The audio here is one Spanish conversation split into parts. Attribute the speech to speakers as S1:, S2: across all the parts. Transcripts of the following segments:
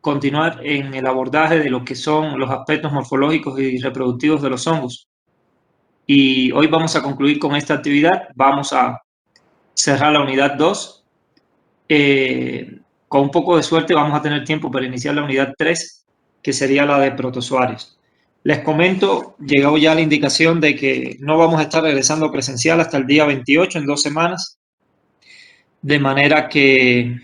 S1: continuar en el abordaje de lo que son los aspectos morfológicos y reproductivos de los hongos. Y hoy vamos a concluir con esta actividad. Vamos a cerrar la unidad 2. Con un poco de suerte vamos a tener tiempo para iniciar la unidad 3, que sería la de protozoarios. Les comento, llegó ya la indicación de que no vamos a estar regresando presencial hasta el día 28, en 2 semanas, de manera que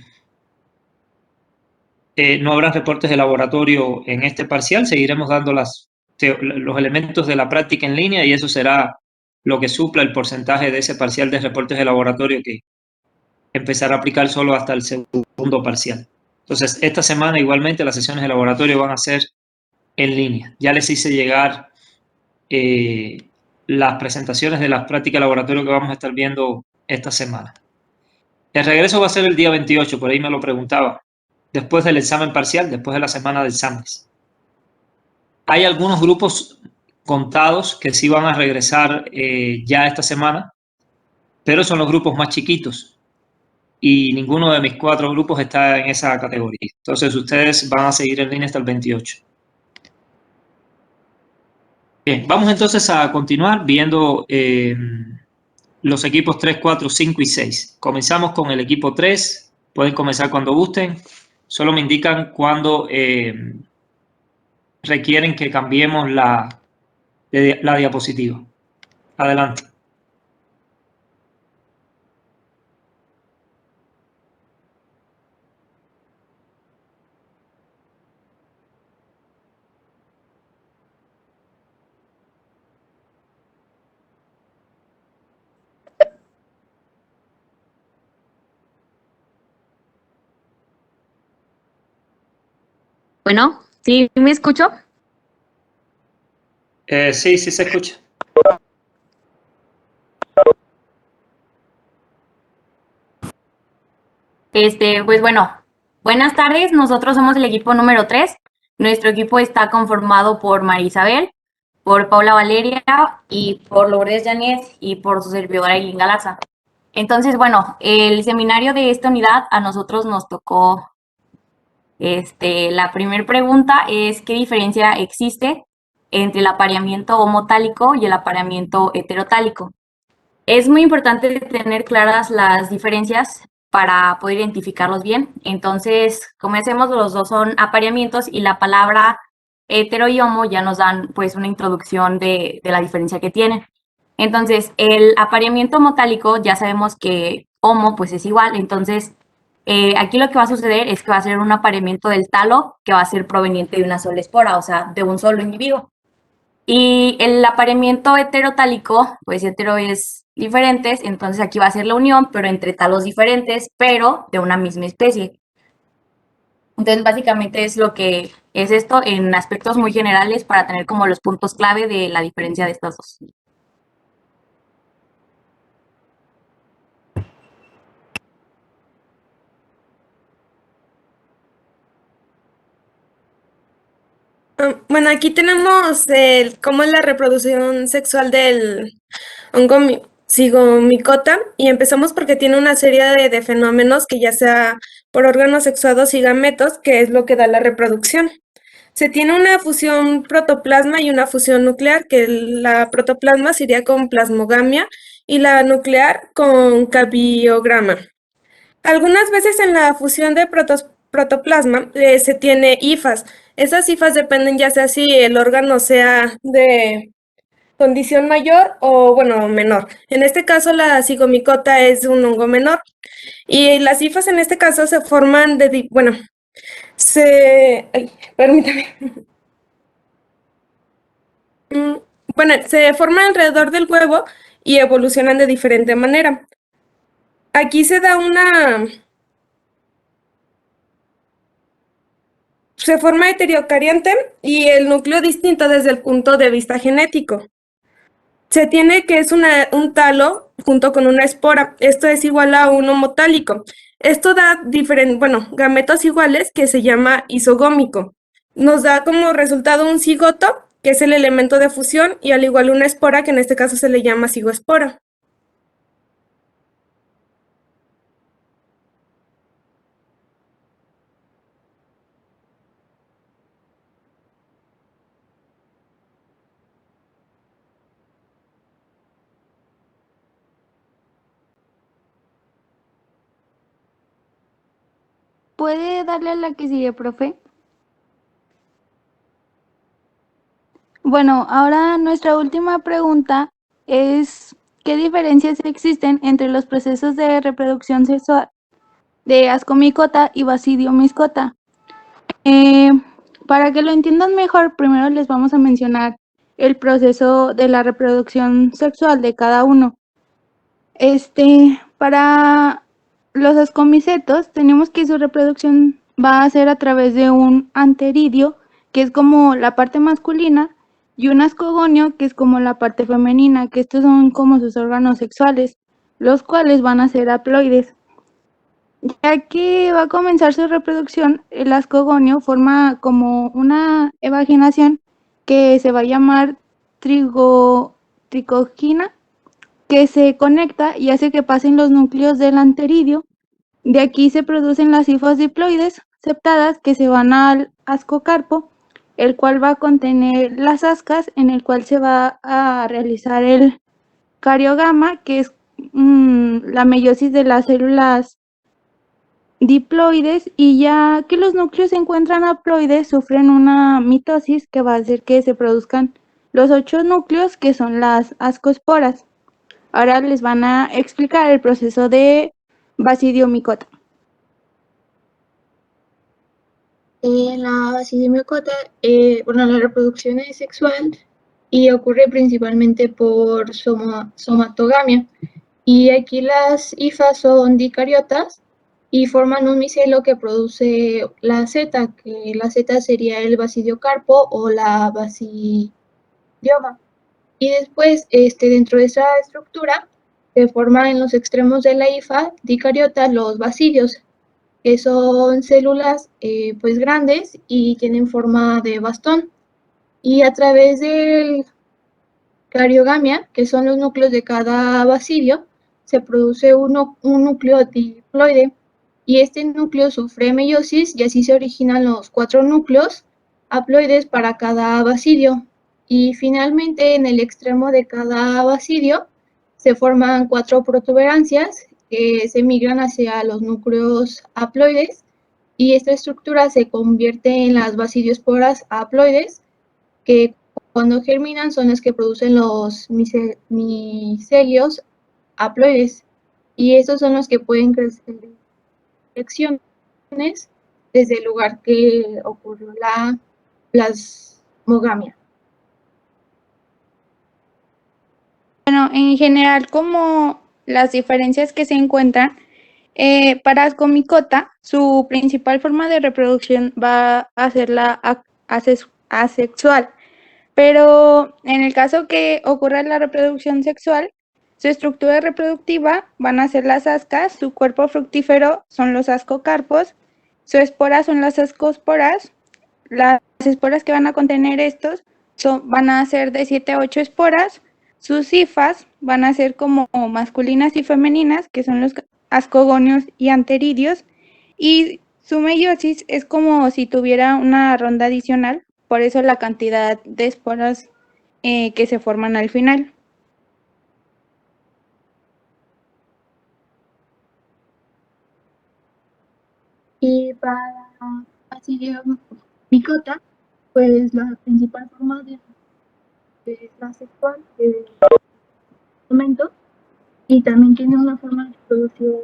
S1: no habrá reportes de laboratorio en este parcial. Seguiremos dando los elementos de la práctica en línea y eso será lo que supla el porcentaje de ese parcial de reportes de laboratorio que empezará a aplicar solo hasta el segundo parcial. Entonces, esta semana igualmente las sesiones de laboratorio van a ser en línea. Ya les hice llegar las presentaciones de las prácticas de laboratorio que vamos a estar viendo esta semana. El regreso va a ser el día 28, por ahí me lo preguntaba, después del examen parcial, después de la semana de exámenes. Hay algunos grupos contados que sí van a regresar ya esta semana, pero son los grupos más chiquitos y ninguno de mis 4 grupos está en esa categoría. Entonces ustedes van a seguir en línea hasta el 28. Bien, vamos entonces a continuar viendo los equipos 3, 4, 5 y 6. Comenzamos con el equipo 3. Pueden comenzar cuando gusten. Solo me indican cuando requieren que cambiemos la diapositiva. Adelante.
S2: Bueno, ¿sí me escucho?
S1: Sí, sí se escucha.
S2: Pues bueno, buenas tardes. Nosotros somos el equipo número 3. Nuestro equipo está conformado por María Isabel, por Paula Valeria y por Lourdes Janet y por su servidora Eileen Galaza. Entonces, bueno, el seminario de esta unidad a nosotros nos tocó, la primera pregunta es ¿qué diferencia existe entre el apareamiento homotálico y el apareamiento heterotálico? Es muy importante tener claras las diferencias para poder identificarlos bien. Entonces, como hacemos, los dos son apareamientos y la palabra hetero y homo ya nos dan pues una introducción de la diferencia que tienen. Entonces, el apareamiento homotálico ya sabemos que homo pues es igual. Entonces, aquí lo que va a suceder es que va a ser un apareamiento del talo que va a ser proveniente de una sola espora, o sea, de un solo individuo. Y el apareamiento heterotálico, pues hetero es diferentes, entonces aquí va a ser la unión, pero entre talos diferentes, pero de una misma especie. Entonces, básicamente es lo que es esto en aspectos muy generales para tener como los puntos clave de la diferencia de estas dos.
S3: Bueno, aquí tenemos cómo es la reproducción sexual del hongo zigomicota y empezamos porque tiene una serie de fenómenos que ya sea por órganos sexuados y gametos, que es lo que da la reproducción. Se tiene una fusión protoplasma y una fusión nuclear, que la protoplasma sería con plasmogamia y la nuclear con caviograma. Algunas veces en la fusión de protoplasma se tiene hifas. Esas hifas dependen ya sea si el órgano sea de condición mayor o, bueno, menor. En este caso, la zigomicota es un hongo menor. Y las hifas en este caso se forman bueno, permítame. Bueno, se forman alrededor del huevo y evolucionan de diferente manera. Aquí se forma heterocariante y el núcleo distinto desde el punto de vista genético. Se tiene que es un talo junto con una espora. Esto es igual a un homotálico. Esto da gametos iguales que se llama isogómico. Nos da como resultado un cigoto, que es el elemento de fusión, y al igual una espora, que en este caso se le llama cigoespora.
S4: ¿Puede darle a la que sigue, profe? Bueno, ahora nuestra última pregunta es, ¿qué diferencias existen entre los procesos de reproducción sexual de ascomicota y basidiomycota? Para que lo entiendan mejor, primero les vamos a mencionar el proceso de la reproducción sexual de cada uno. Para los ascomicetos, tenemos que su reproducción va a ser a través de un anteridio, que es como la parte masculina, y un ascogonio, que es como la parte femenina, que estos son como sus órganos sexuales, los cuales van a ser haploides. Ya que va a comenzar su reproducción, el ascogonio forma como una evaginación que se va a llamar tricogina, que se conecta y hace que pasen los núcleos del anteridio. De aquí se producen las hifas diploides septadas que se van al ascocarpo, el cual va a contener las ascas, en el cual se va a realizar el cariogama, que es la meiosis de las células diploides, y ya que los núcleos se encuentran haploides, sufren una mitosis que va a hacer que se produzcan los 8 núcleos, que son las ascosporas. Ahora les van a explicar el proceso de basidiomicota.
S5: En la basidiomicota, la reproducción es sexual y ocurre principalmente por somatogamia. Y aquí las hifas son dicariotas y forman un micelo que produce la seta, que la seta sería el basidiocarpo o la basidioma. Y después, dentro de esa estructura, se forman en los extremos de la hifa dicariota los basidios, que son células pues grandes y tienen forma de bastón. Y a través del cariogamia, que son los núcleos de cada basidio, se produce un núcleo diploide, y este núcleo sufre meiosis y así se originan los 4 núcleos haploides para cada basidio. Y finalmente, en el extremo de cada basidio se forman 4 protuberancias que se migran hacia los núcleos haploides, y esta estructura se convierte en las basidiosporas haploides, que cuando germinan son las que producen los micelios haploides, y estos son los que pueden crecer en secciones desde el lugar que ocurrió la plasmogamia.
S4: Bueno, en general, como las diferencias que se encuentran, para ascomicota, su principal forma de reproducción va a ser la asexual, pero en el caso que ocurra la reproducción sexual, su estructura reproductiva van a ser las ascas, su cuerpo fructífero son los ascocarpos, su espora son las ascosporas. Las esporas que van a contener estos van a ser de 7 a 8 esporas. Sus hifas van a ser como masculinas y femeninas, que son los ascogonios y anteridios, y su meiosis es como si tuviera una ronda adicional, por eso la cantidad de esporas que se forman al final.
S5: Y para basidiomicota, pues la principal forma de la sexual es momento, y también tiene una forma de reproducción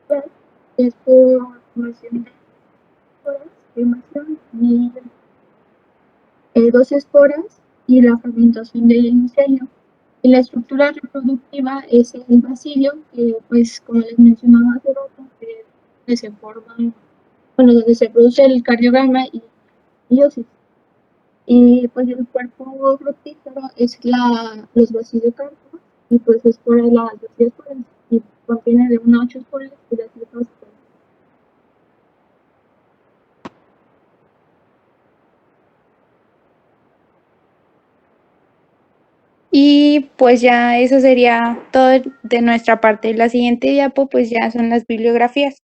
S5: sexual, que es por formación de esporas, gemación y 2 esporas y la fragmentación del micelio. Y la estructura reproductiva es el basidio, que pues como les mencionaba hace rato, es donde se forma, donde se produce el cardiograma y meiosis. Y pues el cuerpo fructífero es los basidiocarpos, y pues espora las basidosporas, y contiene de 1 a 8 esporas y las hifas.
S4: Y pues ya eso sería todo de nuestra parte. La siguiente diapo pues ya son las bibliografías.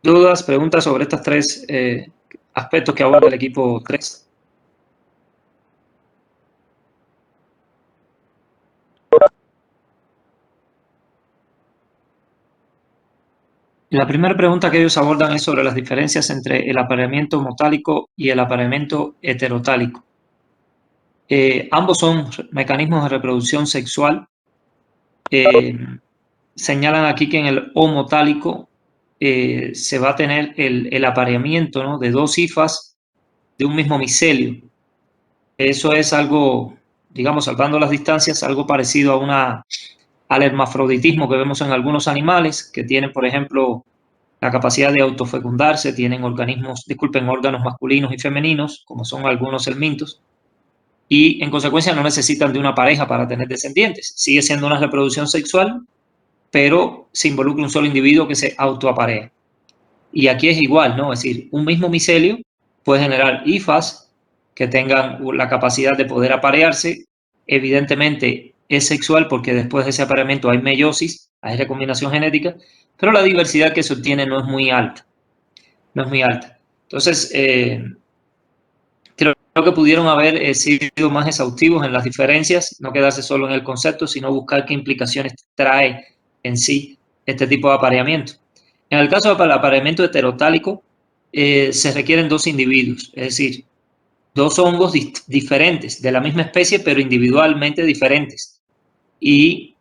S1: ¿Dudas, preguntas sobre estos tres aspectos que aborda el equipo 3? La primera pregunta que ellos abordan es sobre las diferencias entre el apareamiento homotálico y el apareamiento heterotálico. Ambos son mecanismos de reproducción sexual. Señalan aquí que en el homotálico se va a tener el apareamiento, ¿no?, de dos hifas de un mismo micelio. Eso es algo, digamos, salvando las distancias, algo parecido al hermafroditismo que vemos en algunos animales que tienen, por ejemplo, la capacidad de autofecundarse, tienen órganos masculinos y femeninos, como son algunos helmintos, y en consecuencia no necesitan de una pareja para tener descendientes. Sigue siendo una reproducción sexual, pero se involucra un solo individuo que se autoaparea. Y aquí es igual, ¿no? Es decir, un mismo micelio puede generar hifas que tengan la capacidad de poder aparearse. Evidentemente es sexual porque después de ese apareamiento hay meiosis, hay recombinación genética, pero la diversidad que se obtiene no es muy alta. No es muy alta. Entonces, creo que pudieron haber sido más exhaustivos en las diferencias, no quedarse solo en el concepto, sino buscar qué implicaciones trae en sí este tipo de apareamiento. En el caso del apareamiento heterotálico, se requieren dos individuos, es decir, dos hongos diferentes, de la misma especie, pero individualmente diferentes. Y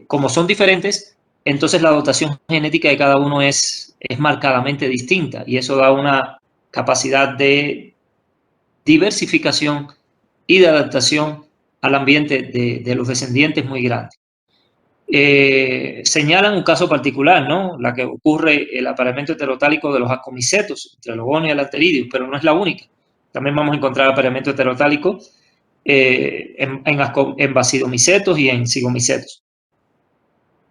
S1: como son diferentes, entonces la dotación genética de cada uno es marcadamente distinta, y eso da una capacidad de diversificación y de adaptación al ambiente de los descendientes muy grande. Señalan un caso particular, ¿no?, la que ocurre el apareamiento heterotálico de los ascomicetos, entre el ogonio y el anteridium, pero no es la única. También vamos a encontrar apareamiento heterotálico en basidomicetos y en zigomicetos.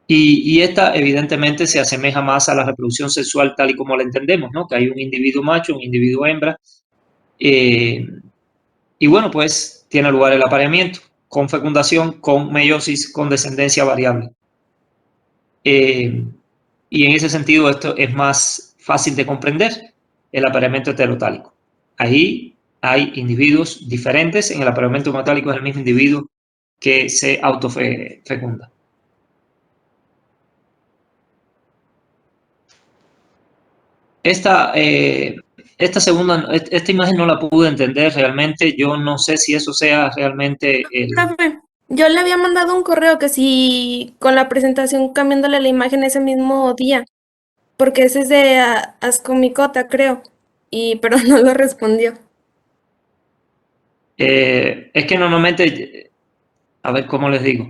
S1: Y esta evidentemente se asemeja más a la reproducción sexual tal y como la entendemos, ¿no?, que hay un individuo macho, un individuo hembra, y bueno, pues tiene lugar el apareamiento con fecundación, con meiosis, con descendencia variable. Y en ese sentido esto es más fácil de comprender, el apareamiento heterotálico. Ahí hay individuos diferentes, en el apareamiento homotálico es el mismo individuo que se autofecunda. Esta imagen no la pude entender realmente. Yo no sé si eso sea realmente
S3: Profe, yo le había mandado un correo que si con la presentación cambiándole la imagen ese mismo día, porque ese es de Ascomicota, creo, pero no lo respondió.
S1: Es que normalmente, a ver cómo les digo,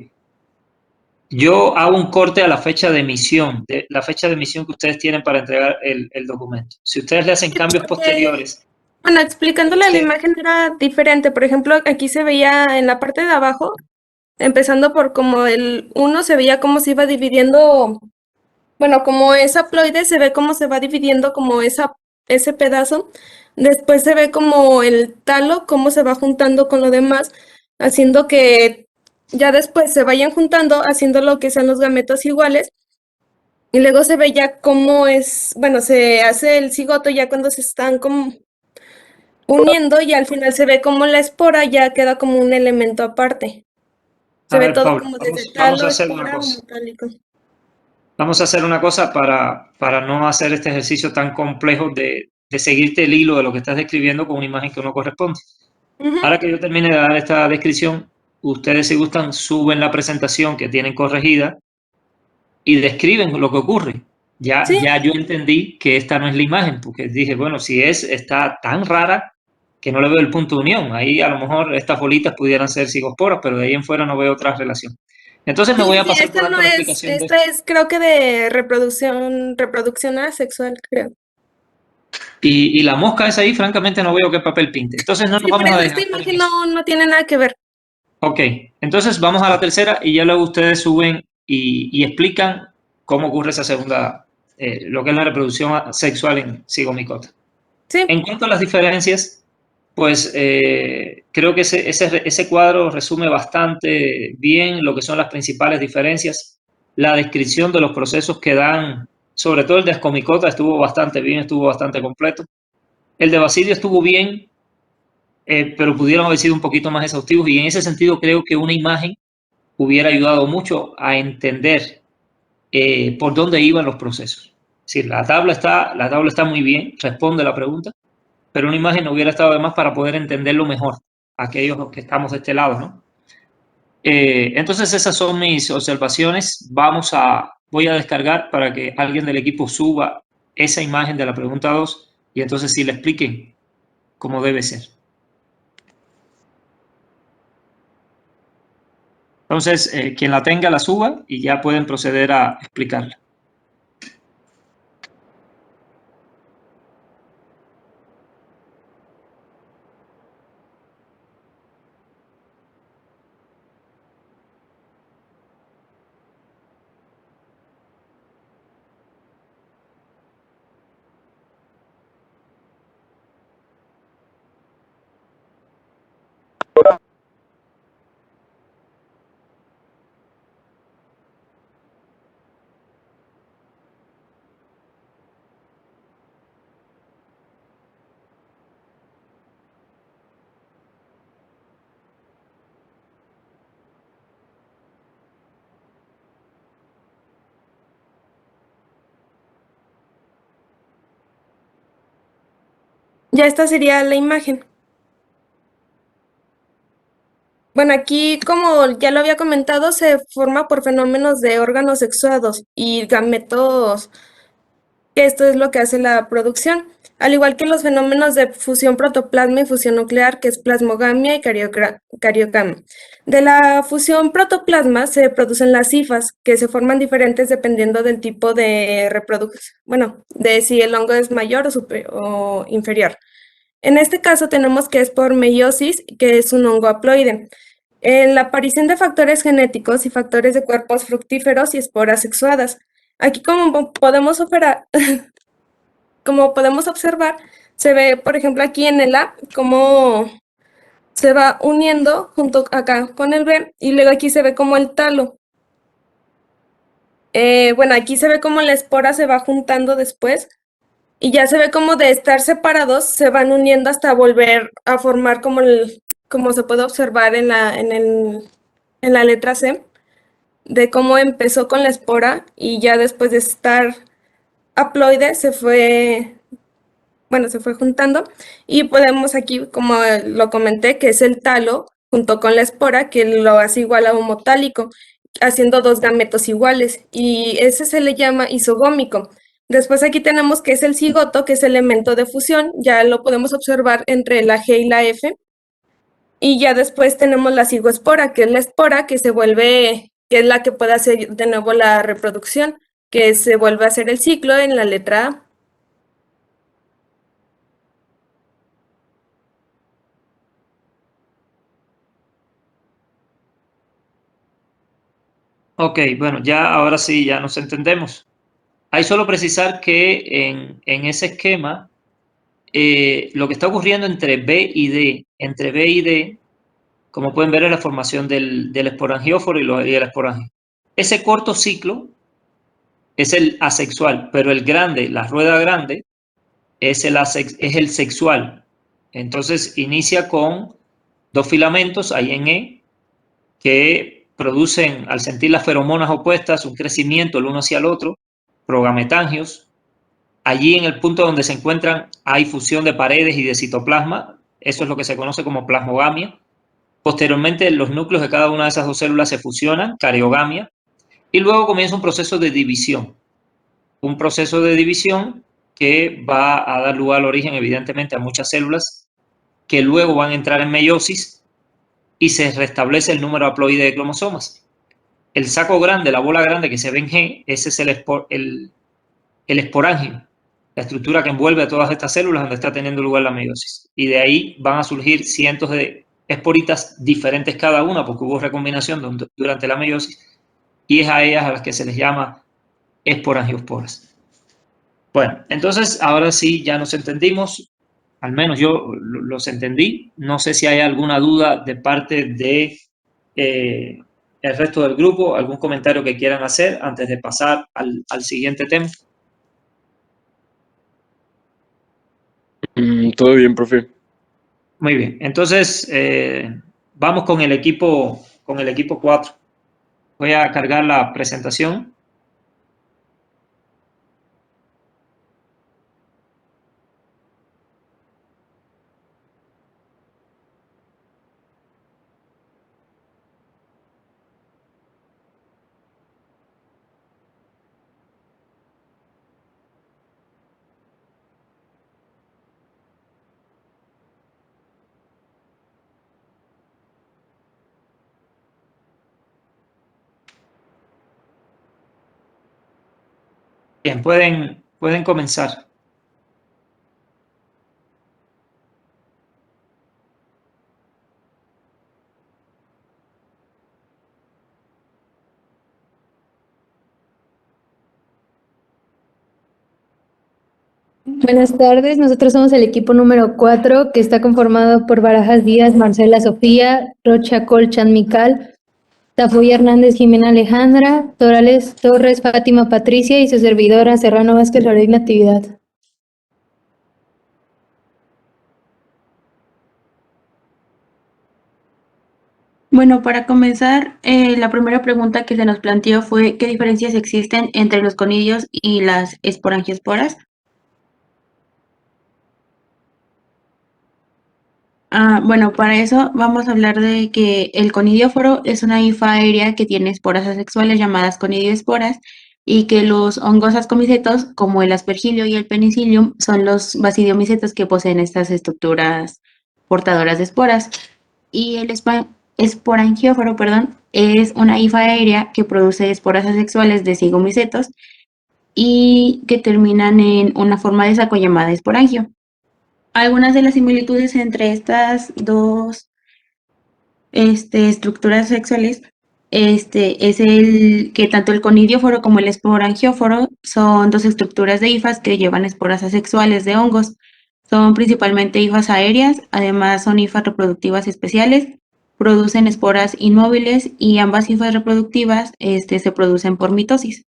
S1: yo hago un corte a la fecha de emisión, la fecha de emisión que ustedes tienen para entregar el documento. Si ustedes le hacen cambios posteriores.
S3: Bueno, explicándole
S1: Sí.
S3: la imagen era diferente. Por ejemplo, aquí se veía en la parte de abajo, empezando por como el 1 se veía cómo se iba dividiendo, bueno, como es haploide, se ve cómo se va dividiendo como ese pedazo. Después se ve como el talo, cómo se va juntando con lo demás, haciendo que ya después se vayan juntando, haciendo lo que sean los gametos iguales. Y luego se ve ya cómo es, bueno, se hace el cigoto ya cuando se están como uniendo y al final se ve como la espora ya queda como un elemento aparte. Se
S1: A
S3: ve
S1: ver,
S3: todo
S1: Paula,
S3: como desde
S1: vamos a
S3: talo,
S1: hacer una
S3: espora,
S1: cosa.
S3: metálico.
S1: Vamos a hacer una cosa para no hacer este ejercicio tan complejo de seguirte el hilo de lo que estás describiendo con una imagen que no corresponde.
S3: Ujú.
S1: Ahora que yo termine de dar esta descripción, ustedes, si gustan, suben la presentación que tienen corregida y describen lo que ocurre. Ya
S3: Sí.
S1: yo entendí que esta no es la imagen, porque dije, bueno, si está tan rara que no le veo el punto de unión. Ahí a lo mejor estas bolitas pudieran ser cigosporas, pero de ahí en fuera no veo otra relación. Entonces me voy a
S3: Sí,
S1: pasar por
S3: esta
S1: alto
S3: no
S1: la
S3: es,
S1: explicación de
S3: esta es creo que de reproducción asexual, creo.
S1: Y la mosca esa ahí, francamente, no veo qué papel pinte. Entonces no nos
S3: Sí, por
S1: vamos a
S3: eso esta
S1: desgastar en
S3: imagen
S1: eso.
S3: no tiene nada que ver.
S1: Ok, entonces vamos a la tercera y ya luego ustedes suben y explican cómo ocurre esa segunda, lo que es la reproducción sexual en zigomicota.
S3: Sí.
S1: En cuanto a las diferencias, pues creo que ese cuadro resume bastante bien lo que son las principales diferencias, la descripción de los procesos que dan Sobre todo el de Ascomycota estuvo bastante bien, estuvo bastante completo. El de Basidio estuvo bien, pero pudieron haber sido un poquito más exhaustivos, y en ese sentido creo que una imagen hubiera ayudado mucho a entender por dónde iban los procesos. Es decir, la tabla está muy bien, responde la pregunta, pero una imagen no hubiera estado de más para poder entenderlo mejor, aquellos que estamos de este lado, ¿no? Entonces esas son mis observaciones. Voy a descargar para que alguien del equipo suba esa imagen de la pregunta 2 y entonces sí le expliquen cómo debe ser. Entonces, quien la tenga la suba y ya pueden proceder a explicarla.
S3: Ya esta sería la imagen. Bueno, aquí, como ya lo había comentado, se forma por fenómenos de órganos sexuados y gametos, que esto es lo que hace la producción, al igual que los fenómenos de fusión protoplasma y fusión nuclear, que es plasmogamia y cariogamia. De la fusión protoplasma se producen las hifas, que se forman diferentes dependiendo del tipo de reproducción, bueno, de si el hongo es mayor o inferior. En este caso tenemos que es por meiosis, que es un hongo haploide. En la aparición de factores genéticos y factores de cuerpos fructíferos y esporas sexuadas. Aquí, como podemos observar, se ve, por ejemplo, aquí en el A, cómo se va uniendo junto acá con el B, y luego aquí se ve como el talo. Bueno, aquí se ve como la espora se va juntando después, y ya se ve como de estar separados, se van uniendo hasta volver a formar como se puede observar en la letra C, de cómo empezó con la espora y ya después de estar haploide se fue juntando, y podemos aquí, como lo comenté, que es el talo junto con la espora, que lo hace igual a homotálico, haciendo dos gametos iguales, y ese se le llama isogómico. Después aquí tenemos que es el cigoto, que es elemento de fusión, ya lo podemos observar entre la G y la F, y ya después tenemos la cigoespora, que es la espora que que es la que puede hacer de nuevo la reproducción, que se vuelve a hacer el ciclo en la letra A.
S1: Ok, bueno, ya ahora sí, ya nos entendemos. Hay solo precisar que en ese esquema, lo que está ocurriendo entre B y D, como pueden ver, es la formación del esporangióforo y el esporangio. Ese corto ciclo es el asexual, pero el grande, la rueda grande, es el sexual. Entonces inicia con dos filamentos ahí en E que producen, al sentir las feromonas opuestas, un crecimiento el uno hacia el otro, progametangios. Allí en el punto donde se encuentran hay fusión de paredes y de citoplasma. Eso es lo que se conoce como plasmogamia. Posteriormente, los núcleos de cada una de esas dos células se fusionan, cariogamia, y luego comienza un proceso de división. Un proceso de división que va a dar lugar al origen, evidentemente, a muchas células que luego van a entrar en meiosis y se restablece el número haploide de cromosomas. El saco grande, la bola grande que se ve en G, ese es el esporangio, la estructura que envuelve a todas estas células donde está teniendo lugar la meiosis. Y de ahí van a surgir cientos de esporitas diferentes cada una, porque hubo recombinación durante la meiosis, y es a ellas a las que se les llama esporangiosporas. Bueno, entonces ahora sí ya nos entendimos, al menos yo los entendí. No sé si hay alguna duda de parte de el resto del grupo, algún comentario que quieran hacer antes de pasar al siguiente tema.
S6: Todo bien, profe.
S1: Muy bien. Entonces, vamos con el equipo 4. Voy a cargar la presentación. Bien, pueden comenzar.
S7: Buenas tardes, nosotros somos el equipo número 4 que está conformado por Barajas Díaz, Marcela Sofía, Rocha Colchan Mical, Tafoya Hernández, Jimena Alejandra, Torales Torres, Fátima Patricia y su servidora Serrano Vázquez Lorena Natividad.
S8: Bueno, para comenzar, la primera pregunta que se nos planteó fue ¿qué diferencias existen entre los conillos y las esporangiosporas? Bueno, para eso vamos a hablar de que el conidióforo es una hifa aérea que tiene esporas asexuales llamadas conidioesporas y que los hongos ascomicetos, como el aspergilio y el penicillium, son los basidiomicetos que poseen estas estructuras portadoras de esporas. Y el esporangióforo, es una hifa aérea que produce esporas asexuales de zigomicetos y que terminan en una forma de saco llamada esporangio. Algunas de las similitudes entre estas dos estructuras sexuales es el que tanto el conidióforo como el esporangióforo son dos estructuras de hifas que llevan esporas asexuales de hongos. Son principalmente hifas aéreas, además son hifas reproductivas especiales, producen esporas inmóviles y ambas hifas reproductivas se producen por mitosis.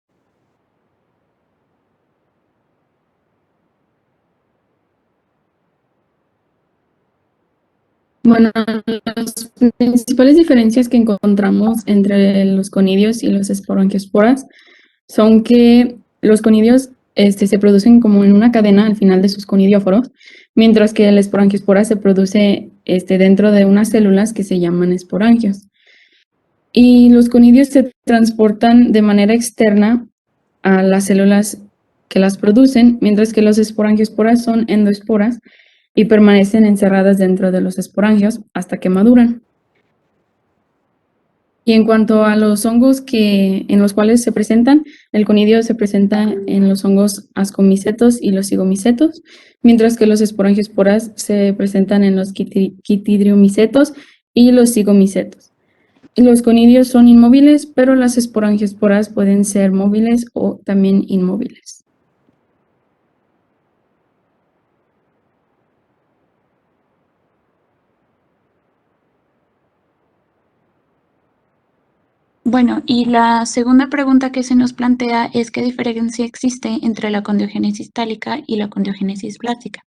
S9: Bueno, las principales diferencias que encontramos entre los conidios y los esporangiosporas son que los conidios se producen como en una cadena al final de sus conidióforos, mientras que la esporangiospora se produce dentro de unas células que se llaman esporangios. Y los conidios se transportan de manera externa a las células que las producen, mientras que los esporangiosporas son endoesporas y permanecen encerradas dentro de los esporangios hasta que maduran. Y en cuanto a los hongos en los cuales se presentan, el conidio se presenta en los hongos ascomicetos y los zigomicetos, mientras que los esporangiosporas se presentan en los quitridiomicetos y los zigomicetos. Los conidios son inmóviles, pero las esporangiosporas pueden ser móviles o también inmóviles.
S8: Bueno, y la segunda pregunta que se nos plantea es ¿qué diferencia existe entre la condiogénesis tálica y la condiogénesis blástica?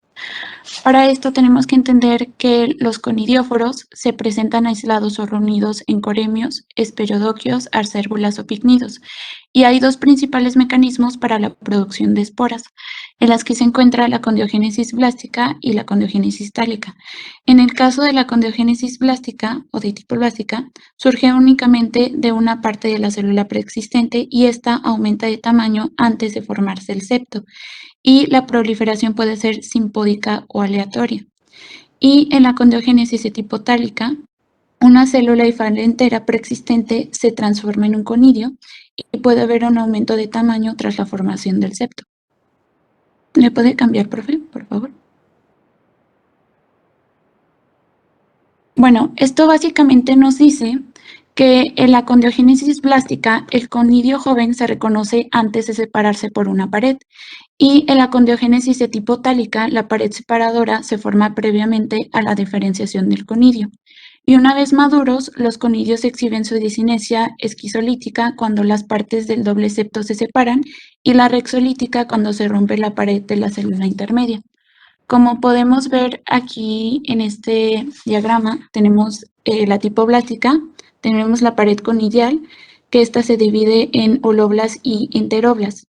S8: Para esto tenemos que entender que los conidióforos se presentan aislados o reunidos en coremios, esperodoquios, arcérbulas o picnidos, y hay dos principales mecanismos para la producción de esporas, en las que se encuentra la condiogénesis blástica y la condiogénesis tálica. En el caso de la condiogénesis blástica o de tipo blástica, surge únicamente de una parte de la célula preexistente y esta aumenta de tamaño antes de formarse el septo, y la proliferación puede ser simpódica o aleatoria. Y en la condiogénesis de tipo tálica, una célula hifal entera preexistente se transforma en un conidio y puede haber un aumento de tamaño tras la formación del septo. ¿Le puede cambiar, profe, por favor? Bueno, esto básicamente nos dice que en la condiogénesis blástica el conidio joven se reconoce antes de separarse por una pared y en la condiogénesis de tipo tálica la pared separadora se forma previamente a la diferenciación del conidio. Y una vez maduros, los conidios exhiben su disinesia esquizolítica cuando las partes del doble septo se separan y la rexolítica cuando se rompe la pared de la célula intermedia. Como podemos ver aquí en este diagrama, tenemos la tipoblástica, tenemos la pared conidial, que esta se divide en holoblas y enteroblas,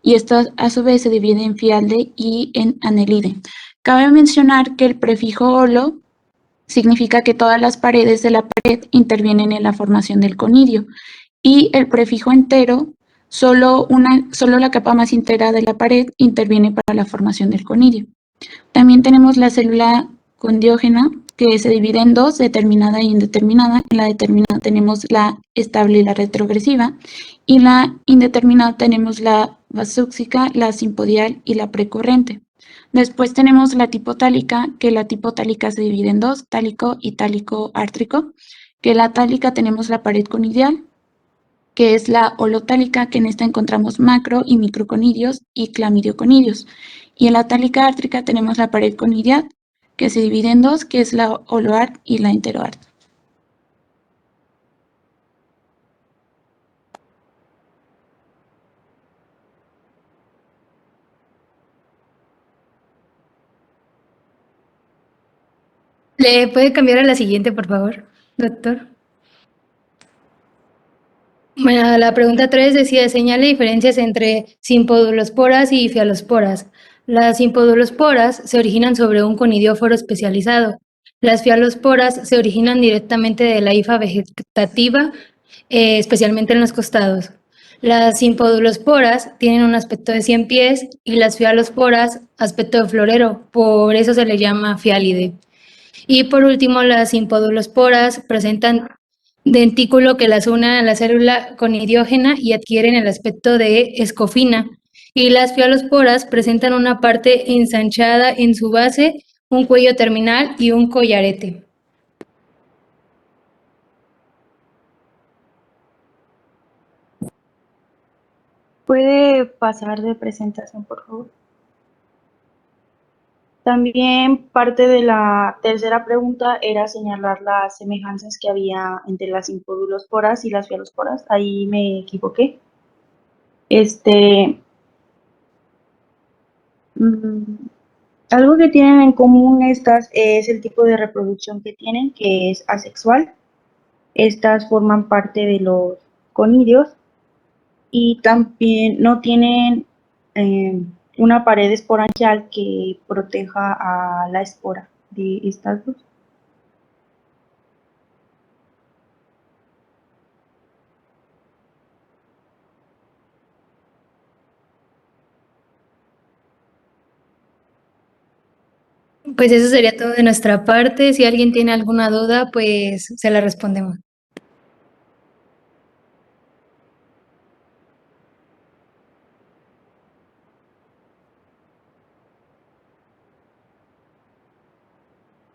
S8: y esta a su vez se divide en fialde y en anelide. Cabe mencionar que el prefijo holo significa que todas las paredes de la pared intervienen en la formación del conidio, y el prefijo entero, solo la capa más entera de la pared interviene para la formación del conidio. También tenemos la célula condiógena, que se divide en dos, determinada e indeterminada. En la determinada tenemos la estable y la retrogresiva, y la indeterminada tenemos la basúxica, la simpodial y la precurrente. Después tenemos la tipotálica, que la tipotálica se divide en dos, tálico y tálico-ártrico, que la tálica tenemos la pared conidial, que es la holotálica, que en esta encontramos macro y microconidios y clamidioconidios. Y en la tálica ártrica tenemos la pared conidial, que se divide en dos, que es la holoart y la enteroart.
S7: ¿Le puede cambiar a la siguiente, por favor, doctor? Bueno, la pregunta 3 decía, señale diferencias entre simpodulosporas y fialosporas. Las simpodulosporas se originan sobre un conidióforo especializado. Las fialosporas se originan directamente de la hifa vegetativa, especialmente en los costados. Las simpodulosporas tienen un aspecto de 100 pies y las fialosporas aspecto de florero, por eso se le llama fiálide. Y por último, las simpodulosporas presentan dentículo que las une a la célula conidiógena y adquieren el aspecto de escofina. Y las fialosporas presentan una parte ensanchada en su base, un cuello terminal y un collarete.
S6: ¿Puede pasar de presentación, por favor? También parte de la tercera pregunta era señalar las semejanzas que había entre las simpodulosporas y las fialosporas. Ahí me equivoqué. Algo que tienen en común estas es el tipo de reproducción que tienen, que es asexual. Estas forman parte de los conidios y también no tienen una pared esporangial que proteja a la espora de estas dos.
S7: Pues eso sería todo de nuestra parte. Si alguien tiene alguna duda, pues se la respondemos.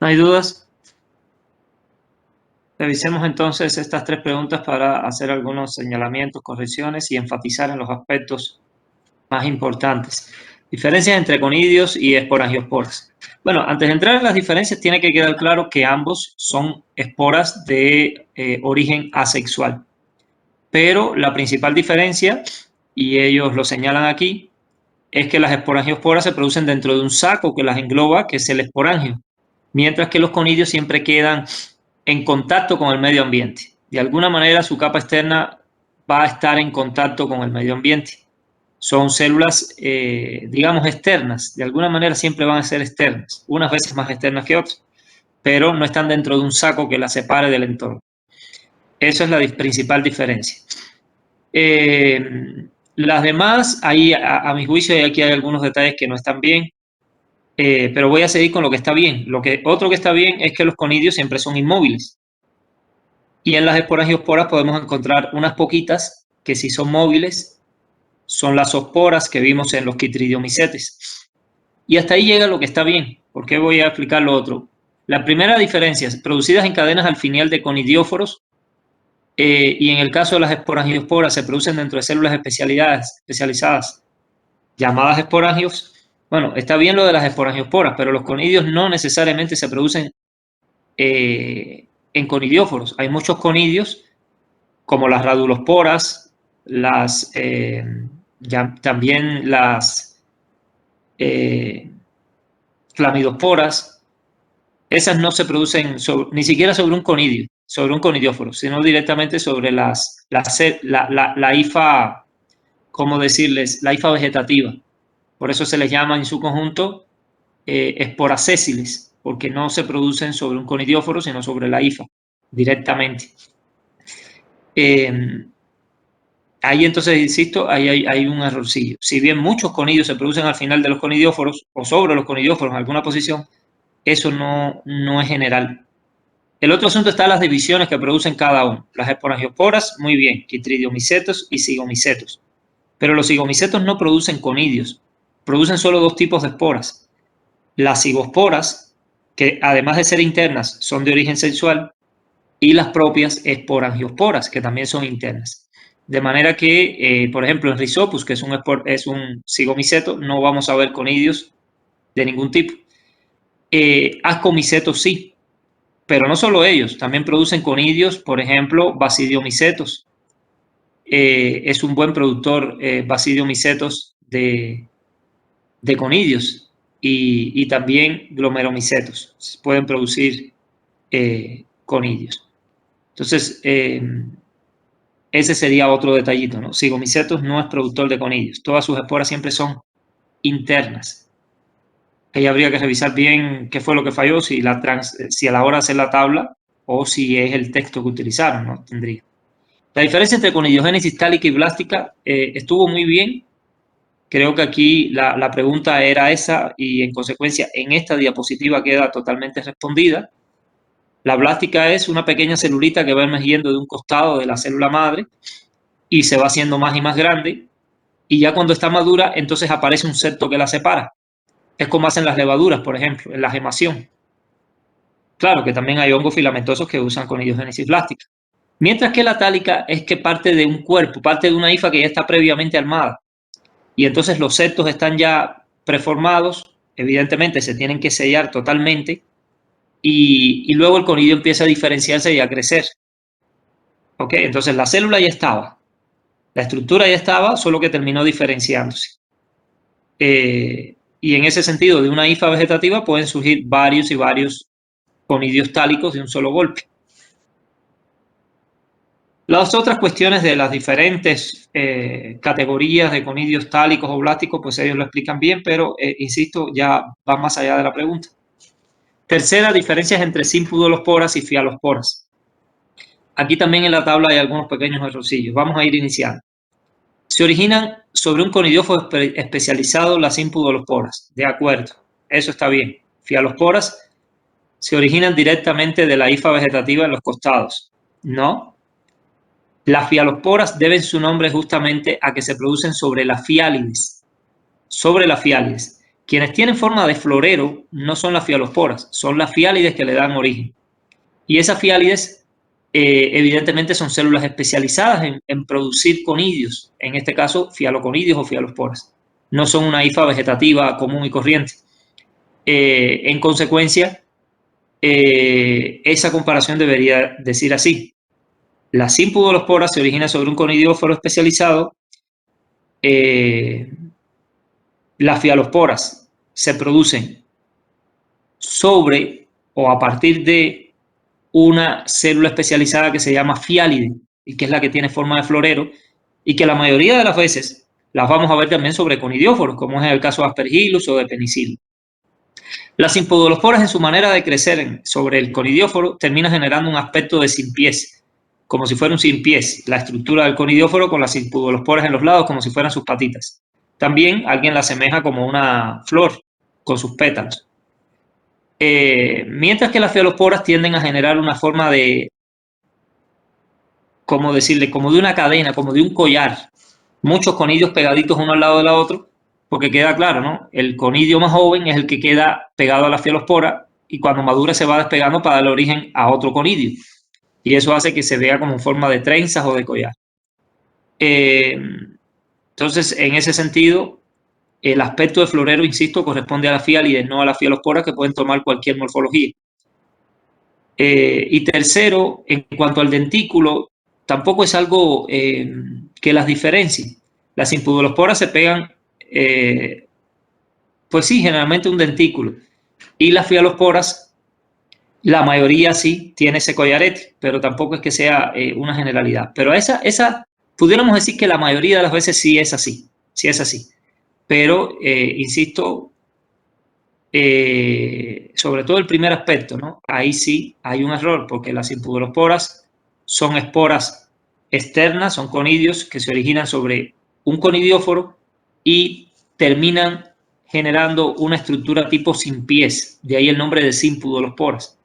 S1: ¿No hay dudas? Revisemos entonces estas tres preguntas para hacer algunos señalamientos, correcciones y enfatizar en los aspectos más importantes. Diferencias entre conidios y esporangiosporas. Bueno, antes de entrar en las diferencias, tiene que quedar claro que ambos son esporas de origen asexual. Pero la principal diferencia, y ellos lo señalan aquí, es que las esporangiosporas se producen dentro de un saco que las engloba, que es el esporangio, mientras que los conidios siempre quedan en contacto con el medio ambiente. De alguna manera su capa externa va a estar en contacto con el medio ambiente. Son células, digamos, externas. De alguna manera siempre van a ser externas, unas veces más externas que otras, pero no están dentro de un saco que las separe del entorno. Esa es la principal diferencia. Las demás, ahí a mi juicio, aquí hay algunos detalles que no están bien, pero voy a seguir con lo que está bien. Otro que está bien es que los conidios siempre son inmóviles. Y en las esporangiosporas podemos encontrar unas poquitas que sí son móviles, son las zoosporas que vimos en los quitridiomicetes. Y hasta ahí llega lo que está bien. ¿Por qué voy a explicar lo otro? La primera diferencia es producidas en cadenas alfinial de conidióforos, y en el caso de las esporangiosporas se producen dentro de células especializadas llamadas esporangios. Bueno, está bien lo de las esporangiosporas, pero los conidios no necesariamente se producen en conidióforos. Hay muchos conidios, como las radulosporas, también las clamidosporas. Esas no se producen ni siquiera sobre un conidio, sobre un conidióforo, sino directamente sobre la hifa, ¿cómo decirles? La hifa vegetativa. Por eso se les llama en su conjunto esporas sésiles, porque no se producen sobre un conidióforo, sino sobre la hifa, directamente. Ahí entonces, insisto, ahí hay un errorcillo. Si bien muchos conidios se producen al final de los conidióforos o sobre los conidióforos en alguna posición, eso no es general. El otro asunto está en las divisiones que producen cada uno. Las esporangiosporas, muy bien, quitridiomicetos y zigomicetos. Pero los zigomicetos no producen conidios, producen solo dos tipos de esporas. Las cigosporas, que además de ser internas, son de origen sexual, y las propias esporangiosporas, que también son internas. De manera que, por ejemplo, en Rhizopus, que es un zigomiceto, no vamos a ver conidios de ningún tipo. Ascomicetos sí, pero no solo ellos, también producen conidios, por ejemplo, basidiomicetos. Es un buen productor basidiomicetos de conidios, y también glomeromicetos pueden producir conidios. Entonces, ese sería otro detallito, ¿no? Zigomicetos no es productor de conidios. Todas sus esporas siempre son internas. Ahí habría que revisar bien qué fue lo que falló, si a la hora de hacer la tabla o si es el texto que utilizaron, ¿no? Tendría. La diferencia entre conidiogénesis tálica y blástica estuvo muy bien. Creo que aquí la pregunta era esa y en consecuencia en esta diapositiva queda totalmente respondida. La blástica es una pequeña celulita que va emergiendo de un costado de la célula madre y se va haciendo más y más grande, y ya cuando está madura entonces aparece un septo que la separa. Es como hacen las levaduras, por ejemplo, en la gemación. Claro que también hay hongos filamentosos que usan conidiogénesis blástica. Mientras que la tálica es que parte de un cuerpo, parte de una hifa que ya está previamente armada. Y entonces los septos están ya preformados, evidentemente se tienen que sellar totalmente, y luego el conidio empieza a diferenciarse y a crecer. ¿Ok? Entonces la célula ya estaba, la estructura ya estaba, solo que terminó diferenciándose. Y en ese sentido, de una hifa vegetativa pueden surgir varios y varios conidios tálicos de un solo golpe. Las otras cuestiones de las diferentes categorías de conidios tálicos o blásticos, pues ellos lo explican bien, pero insisto, ya va más allá de la pregunta. Tercera, diferencias entre simpudolosporas y fialosporas. Aquí también en la tabla hay algunos pequeños errorcillos. Vamos a ir iniciando. Se originan sobre un conidióforo especializado las simpudolosporas. De acuerdo, eso está bien. Fialosporas se originan directamente de la hifa vegetativa en los costados. No. Las fialosporas deben su nombre justamente a que se producen sobre las fiálides. Sobre las fiálides. Quienes tienen forma de florero no son las fialosporas, son las fiálides que le dan origen. Y esas fiálides evidentemente son células especializadas en producir conidios, en este caso fialoconidios o fialosporas. No son una hifa vegetativa común y corriente. En consecuencia, esa comparación debería decir así. Las simpudolosporas se originan sobre un conidióforo especializado. Las fialosporas se producen sobre o a partir de una célula especializada que se llama fiálide y que es la que tiene forma de florero, y que la mayoría de las veces las vamos a ver también sobre conidióforos, como es en el caso de Aspergillus o de Penicillium. Las simpudolosporas, en su manera de crecer sobre el conidióforo, terminan generando un aspecto de sin pies, como si fuera un sin pies, la estructura del conidióforo con las simpudolosporas en los lados como si fueran sus patitas. También alguien la asemeja como una flor con sus pétalos. Mientras que las fialosporas tienden a generar una forma de, ¿cómo decirle? Como de una cadena, como de un collar. Muchos conidios pegaditos uno al lado del otro, porque queda claro, ¿no? El conidio más joven es el que queda pegado a la fialospora y cuando madura se va despegando para dar origen a otro conidio. Y eso hace que se vea como en forma de trenzas o de collar. Entonces, en ese sentido, el aspecto de florero, insisto, corresponde a las fiálides, no a las fialosporas, que pueden tomar cualquier morfología. Y tercero, en cuanto al dentículo, tampoco es algo que las diferencie. Las simpudolosporas se pegan, pues sí, generalmente un dentículo, Y las fialosporas, la mayoría sí tiene ese collarete, pero tampoco es que sea una generalidad. Pero esa, pudiéramos decir que la mayoría de las veces sí es así, sí es así. Pero, insisto, sobre todo el primer aspecto, ¿no? Ahí sí hay un error, porque las impudosporas son esporas externas, son conidios que se originan sobre un conidióforo y terminan generando una estructura tipo sin pies, de ahí el nombre de simpudolosporas.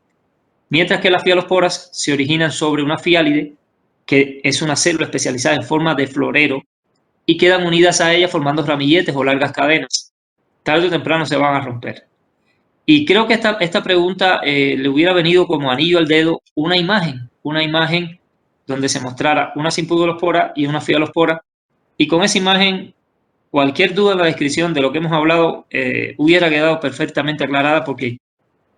S1: Mientras que las fialosporas se originan sobre una fiálide, que es una célula especializada en forma de florero, y quedan unidas a ella formando ramilletes o largas cadenas. Tarde o temprano se van a romper. Y creo que esta pregunta le hubiera venido como anillo al dedo una imagen donde se mostrara una simpudolospora y una fialospora, y con esa imagen cualquier duda en la descripción de lo que hemos hablado hubiera quedado perfectamente aclarada, porque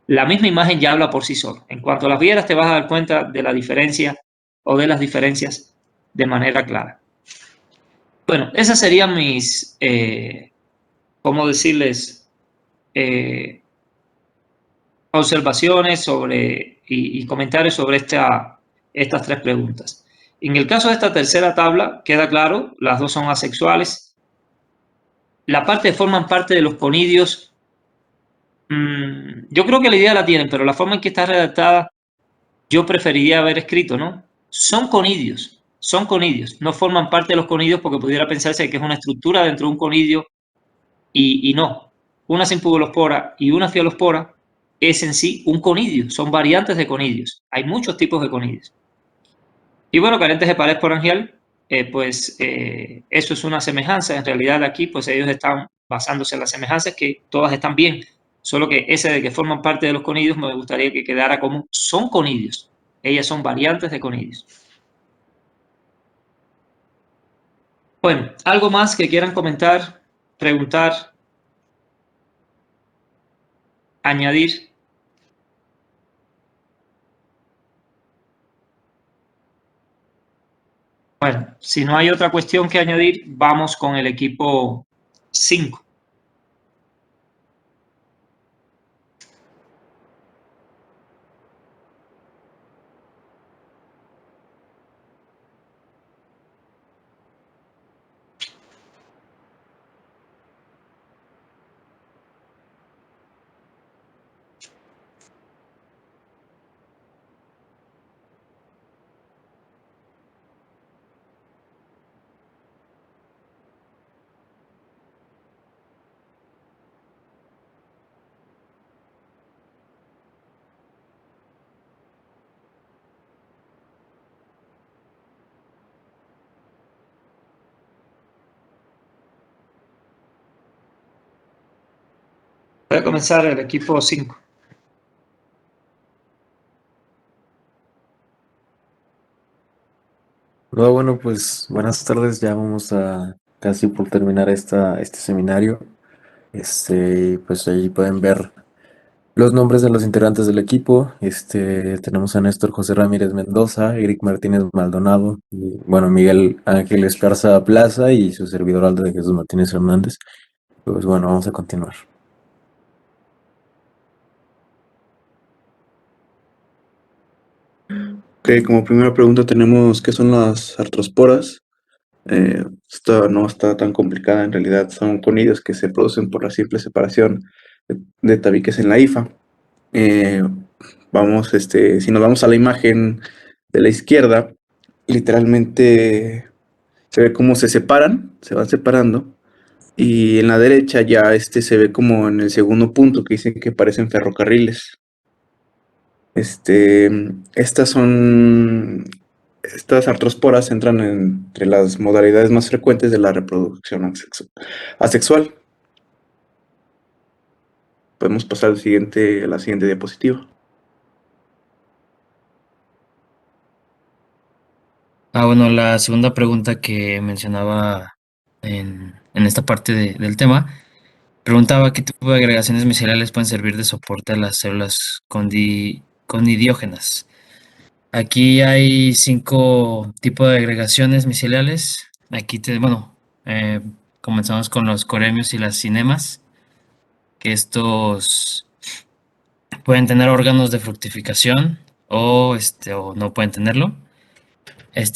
S1: la misma imagen ya habla por sí sola. En cuanto las vieras te vas a dar cuenta de la diferencia o de las diferencias de manera clara. Bueno, esas serían mis, ¿cómo decirles? Observaciones sobre y comentarios sobre estas tres preguntas. En el caso de esta tercera tabla, queda claro, las dos son asexuales. La parte forman parte de los conidios. Yo creo que la idea la tienen, pero la forma en que está redactada, yo preferiría haber escrito, ¿no? Son conidios, no forman parte de los conidios, porque pudiera pensarse que es una estructura dentro de un conidio, y no. Una simpudolospora y una fialospora es en sí un conidio, son variantes de conidios. Hay muchos tipos de conidios. Y bueno, carentes de pared esporangial, eso es una semejanza. En realidad aquí pues ellos están basándose en las semejanzas, que todas están bien, solo que ese de que forman parte de los conidios me gustaría que quedara como son conidios. Ellas son variantes de conidios. Bueno, ¿algo más que quieran comentar, preguntar, añadir? Bueno, si no hay otra cuestión que añadir, vamos con el equipo 5. Voy a comenzar el equipo 5.
S10: Hola, bueno, pues buenas tardes, ya vamos a casi por terminar este seminario. Pues ahí pueden ver los nombres de los integrantes del equipo. Tenemos a Néstor José Ramírez Mendoza, Eric Martínez Maldonado, y, bueno, Miguel Ángel Esparza Plaza y su servidor Aldo de Jesús Martínez Hernández. Pues bueno, vamos a continuar.
S11: Ok, como primera pregunta tenemos qué son las artrosporas. Esta no está tan complicada, en realidad son conidios que se producen por la simple separación de tabiques en la hifa. Si nos vamos a la imagen de la izquierda, literalmente se ve cómo se separan, se van separando, y en la derecha ya se ve como en el segundo punto que dicen que parecen ferrocarriles. Estas artrosporas entran entre las modalidades más frecuentes de la reproducción asexual. Podemos pasar a la siguiente diapositiva.
S12: Bueno, la segunda pregunta que mencionaba en esta parte del tema, preguntaba qué tipo de agregaciones miceliales pueden servir de soporte a las células conidiógenas. Aquí hay 5 tipos de agregaciones miceliales. Aquí comenzamos con los coremios y las cinemas, que estos pueden tener órganos de fructificación o no pueden tenerlo.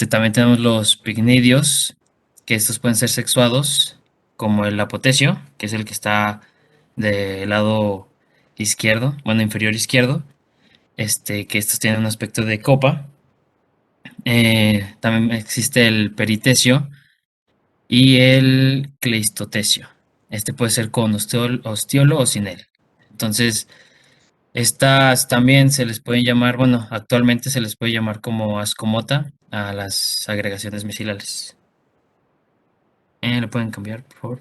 S12: También tenemos los picnidios, que estos pueden ser sexuados, como el apotecio, que es el que está del lado izquierdo, bueno, inferior izquierdo, que estos tienen un aspecto de copa. También existe el peritecio y el cleistotecio. Este puede ser con ostiolo o sin él. Entonces, estas también se les pueden llamar, bueno, actualmente se les puede llamar como ascomota a las agregaciones micelales. ¿Lo pueden cambiar, por favor?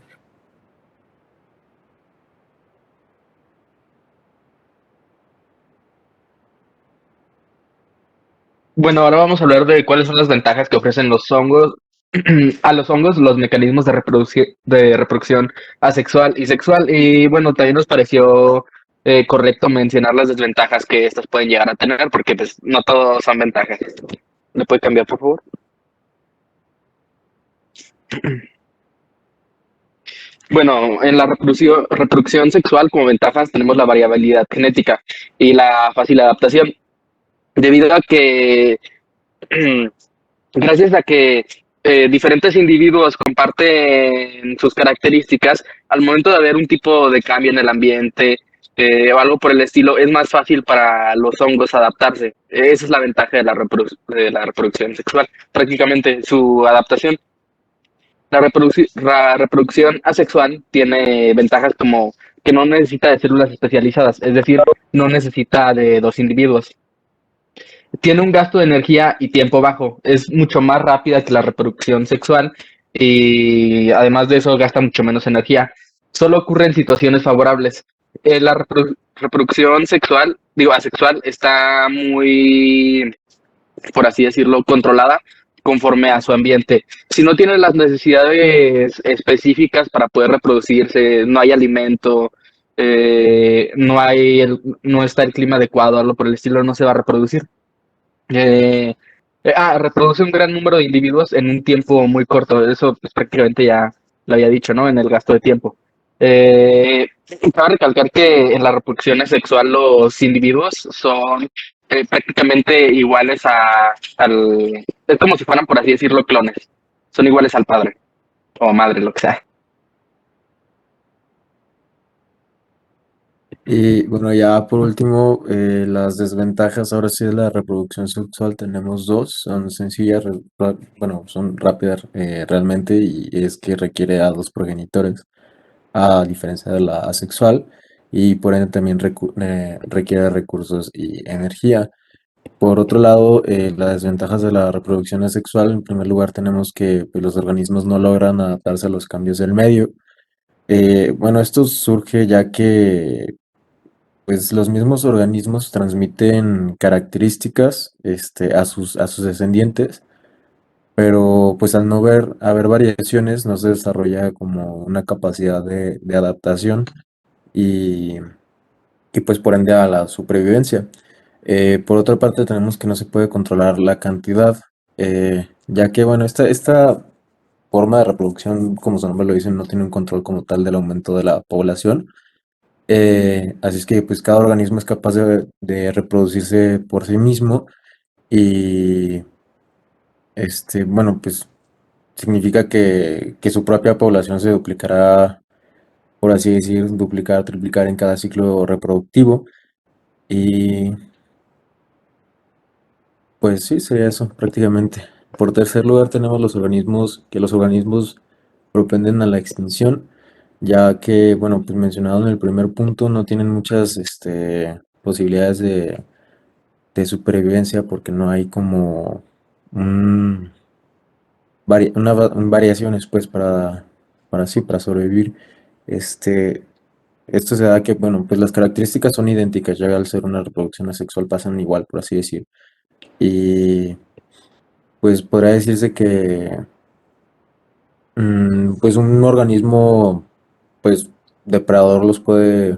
S13: Bueno, ahora vamos a hablar de cuáles son las ventajas que ofrecen los hongos a los hongos, los mecanismos de reproducción asexual y sexual. Y bueno, también nos pareció correcto mencionar las desventajas que estos pueden llegar a tener, porque pues no todos son ventajas. ¿Le puede cambiar, por favor? Bueno, en la reproducción sexual como ventajas tenemos la variabilidad genética y la fácil adaptación, debido a que gracias a que diferentes individuos comparten sus características, al momento de haber un tipo de cambio en el ambiente o algo por el estilo, es más fácil para los hongos adaptarse. Esa es la ventaja de la reproducción sexual, prácticamente su adaptación. La reproducción asexual tiene ventajas como que no necesita de células especializadas, es decir, no necesita de dos individuos. Tiene un gasto de energía y tiempo bajo. Es mucho más rápida que la reproducción sexual y además de eso gasta mucho menos energía. Solo ocurre en situaciones favorables. La reproducción sexual, digo asexual, está muy, por así decirlo, controlada conforme a su ambiente. Si no tiene las necesidades específicas para poder reproducirse, no hay alimento, no está el clima adecuado, algo por el estilo, no se va a reproducir. Reproduce un gran número de individuos en un tiempo muy corto. Eso pues, prácticamente ya lo había dicho, ¿no? En el gasto de tiempo. Cabe recalcar que en la reproducción sexual los individuos son prácticamente iguales al... Es como si fueran, por así decirlo, clones. Son iguales al padre o madre, lo que sea.
S10: Y bueno, ya por último, las desventajas ahora sí de la reproducción sexual tenemos dos, son sencillas, bueno, son rápidas realmente y es que requiere a dos progenitores, a diferencia de la asexual y por ende también requiere recursos y energía. Por otro lado, las desventajas de la reproducción asexual, en primer lugar tenemos que pues, los organismos no logran adaptarse a los cambios del medio. Bueno, esto surge ya que pues los mismos organismos transmiten características a sus descendientes, pero pues al no haber variaciones no se desarrolla como una capacidad de adaptación y, y pues por ende a la supervivencia. Por otra parte tenemos que no se puede controlar la cantidad, ya que bueno, esta forma de reproducción, como su nombre lo dice, no tiene un control como tal del aumento de la población. Así es que pues cada organismo es capaz de reproducirse por sí mismo y bueno, pues significa que su propia población se duplicará, por así decir, duplicar, triplicar en cada ciclo reproductivo y pues sí, sería eso prácticamente. Por tercer lugar tenemos los organismos propenden a la extinción, ya que, bueno, pues mencionado en el primer punto, no tienen muchas posibilidades de supervivencia porque no hay como un, variaciones pues para sobrevivir. Este, Esto se da que, bueno, pues las características son idénticas, ya al ser una reproducción asexual pasan igual, por así decir. Y pues podría decirse que pues un organismo pues depredador los puede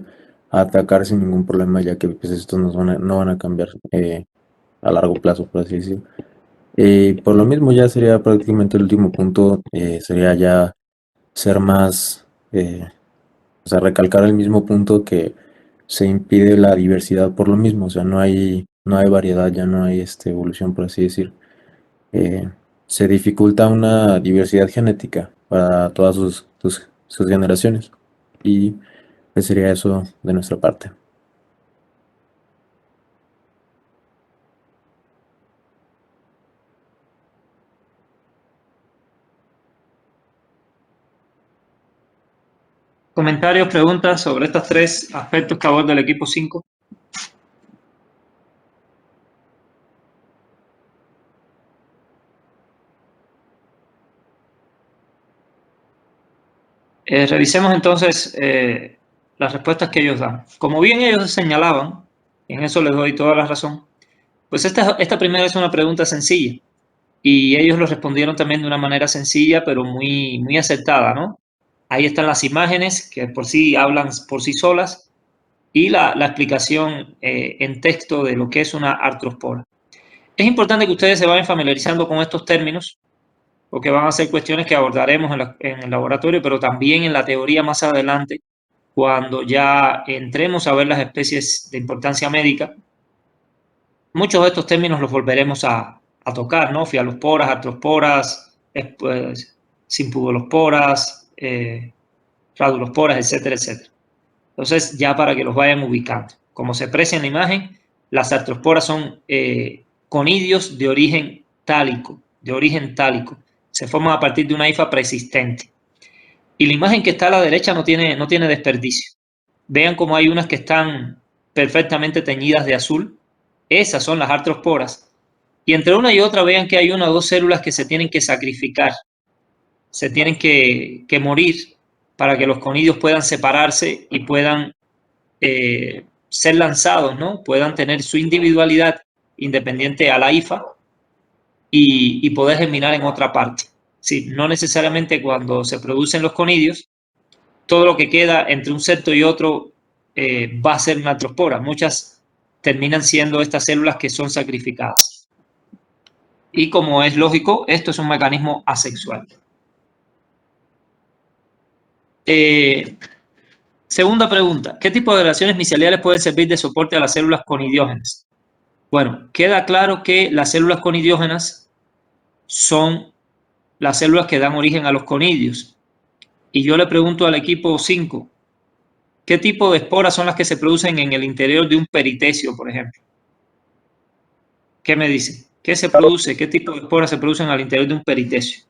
S10: atacar sin ningún problema, ya que pues estos no van a cambiar a largo plazo, por así decirlo. Por lo mismo ya sería prácticamente el último punto, sería ya ser más, o sea, recalcar el mismo punto que se impide la diversidad por lo mismo, o sea, no hay variedad, ya no hay evolución, por así decir. Se dificulta una diversidad genética para todas sus generaciones. Y pues sería eso de nuestra parte.
S1: ¿Comentarios, preguntas sobre estos tres aspectos que aborda el equipo 5? Revisemos entonces las respuestas que ellos dan. Como bien ellos señalaban, en eso les doy toda la razón, pues esta primera es una pregunta sencilla y ellos lo respondieron también de una manera sencilla pero muy, muy acertada, ¿no? Ahí están las imágenes que por sí hablan por sí solas y la explicación en texto de lo que es una artrospora. Es importante que ustedes se vayan familiarizando con estos términos porque van a ser cuestiones que abordaremos en el laboratorio, pero también en la teoría más adelante, cuando ya entremos a ver las especies de importancia médica. Muchos de estos términos los volveremos a tocar, ¿no? Fialosporas, artrosporas, simpudosporas, radulosporas, etcétera, etcétera. Entonces, ya para que los vayan ubicando. Como se aprecia en la imagen, las artrosporas son conidios de origen tálico, Se forman a partir de una hifa preexistente. Y la imagen que está a la derecha no tiene desperdicio. Vean cómo hay unas que están perfectamente teñidas de azul. Esas son las artrosporas. Y entre una y otra vean que hay una o dos células que se tienen que sacrificar. Se tienen que morir para que los conidios puedan separarse y puedan ser lanzados, ¿no? Puedan tener su individualidad independiente a la hifa y poder germinar en otra parte. Sí, no necesariamente cuando se producen los conidios, todo lo que queda entre un septo y otro va a ser una artrospora. Muchas terminan siendo estas células que son sacrificadas. Y como es lógico, esto es un mecanismo asexual. Segunda pregunta, ¿qué tipo de relaciones miceliales pueden servir de soporte a las células conidiógenas? Bueno, queda claro que las células conidiógenas son las células que dan origen a los conidios. Y yo le pregunto al equipo 5, ¿qué tipo de esporas son las que se producen en el interior de un peritecio, por ejemplo? ¿Qué me dicen? ¿Qué se produce? ¿Qué tipo de esporas se producen al interior de un peritecio?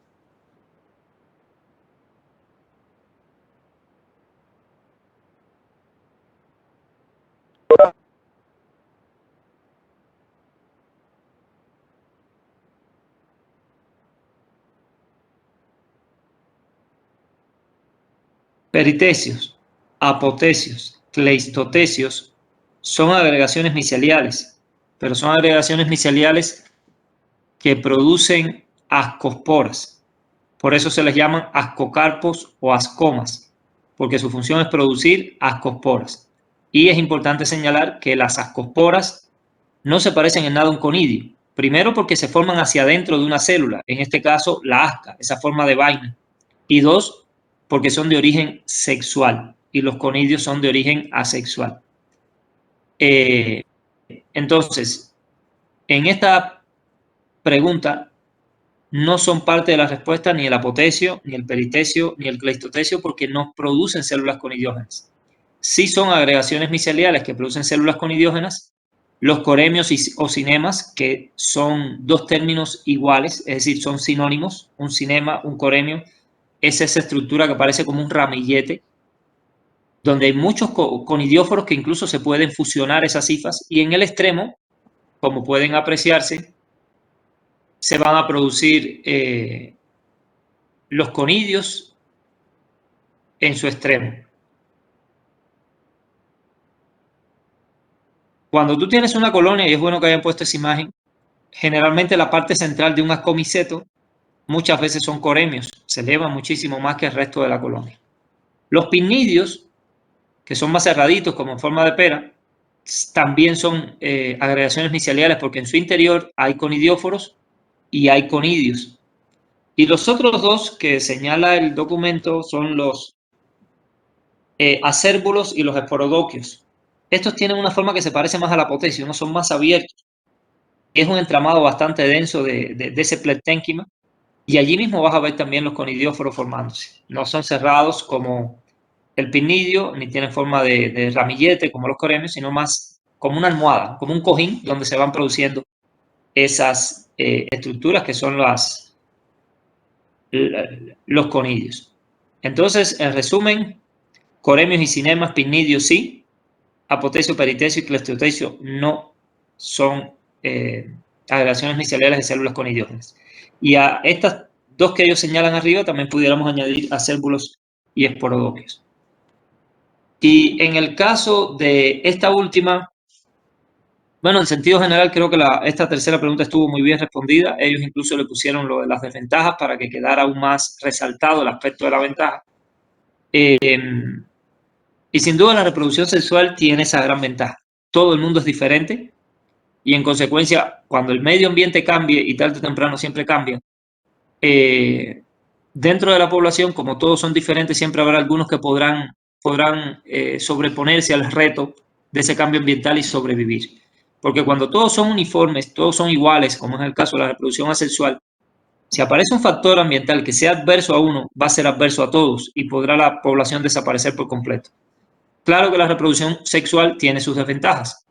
S1: Peritecios, apotecios, cleistotecios son agregaciones miceliales, pero son agregaciones miceliales que producen ascosporas. Por eso se les llaman ascocarpos o ascomas, porque su función es producir ascosporas. Y es importante señalar que las ascosporas no se parecen en nada a un conidio. Primero porque se forman hacia adentro de una célula, en este caso la asca, esa forma de vaina. Y dos, porque son de origen sexual y los conidios son de origen asexual. Entonces, en esta pregunta no son parte de la respuesta ni el apotecio, ni el peritecio, ni el cleistotecio porque no producen células conidiógenas. Sí son agregaciones miceliales que producen células conidiógenas, los coremios o cinemas, que son dos términos iguales, es decir, son sinónimos, un cinema, un coremio, es esa estructura que parece como un ramillete, donde hay muchos conidióforos que incluso se pueden fusionar esas hifas y en el extremo, como pueden apreciarse, se van a producir los conidios en su extremo. Cuando tú tienes una colonia, y es bueno que hayan puesto esa imagen, generalmente la parte central de un ascomiceto muchas veces son coremios, se elevan muchísimo más que el resto de la colonia. Los pinnidios, que son más cerraditos como en forma de pera, también son agregaciones miceliales porque en su interior hay conidióforos y hay conidios. Y los otros dos que señala el documento son los acérbulos y los esporodoquios. estos tienen una forma que se parece más a la apotecio, no son más abiertos. Es un entramado bastante denso de ese plecténquima, y allí mismo vas a ver también los conidióforos formándose. No son cerrados como el pinnidio, ni tienen forma de ramillete como los coremios, sino más como una almohada, como un cojín donde se van produciendo esas estructuras que son los conidios. Entonces, en resumen, coremios y cinemas, pinnidios sí, apotecio, peritecio y clestotecio no son agregaciones miceliales de células conidiógenas. Y a estas dos que ellos señalan arriba también pudiéramos añadir acérbulos y esporodocios. Y en el caso de esta última, bueno, en sentido general creo que esta tercera pregunta estuvo muy bien respondida. Ellos incluso le pusieron lo de las desventajas para que quedara aún más resaltado el aspecto de la ventaja. Y sin duda la reproducción sexual tiene esa gran ventaja. Todo el mundo es diferente y en consecuencia cuando el medio ambiente cambie, y tarde o temprano siempre cambia, dentro de la población, como todos son diferentes, siempre habrá algunos que podrán sobreponerse al reto de ese cambio ambiental y sobrevivir. Porque cuando todos son uniformes, todos son iguales, como es el caso de la reproducción asexual, si aparece un factor ambiental que sea adverso a uno, va a ser adverso a todos y podrá la población desaparecer por completo. Claro que la reproducción sexual tiene sus desventajas,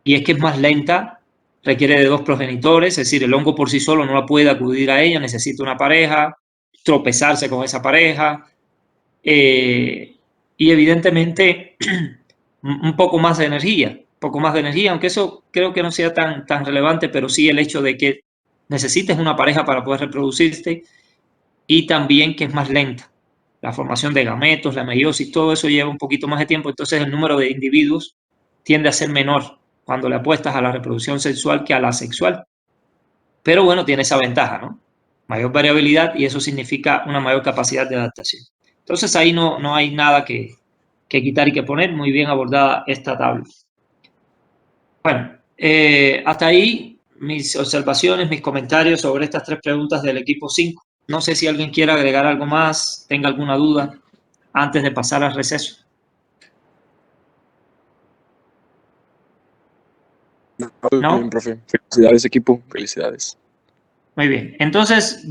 S1: y es que es más lenta, requiere de 2 progenitores, es decir, el hongo por sí solo no la puede acudir a ella, necesita una pareja, tropezarse con esa pareja, y evidentemente un poco más de energía, aunque eso creo que no sea tan relevante, pero sí el hecho de que necesites una pareja para poder reproducirte, y también que es más lenta. La formación de gametos, la meiosis, todo eso lleva un poquito más de tiempo, entonces el número de individuos tiende a ser menor cuando le apuestas a la reproducción sexual que a la asexual. Pero bueno, tiene esa ventaja, ¿no? Mayor variabilidad, y eso significa una mayor capacidad de adaptación. Entonces ahí no hay nada que quitar y que poner. Muy bien abordada esta tabla. Bueno, hasta ahí mis observaciones, mis comentarios sobre estas 3 preguntas del equipo 5. No sé si alguien quiere agregar algo más, tenga alguna duda antes de pasar al receso.
S14: Muy bien, profe. Felicidades, equipo. Felicidades.
S1: Muy bien. Entonces,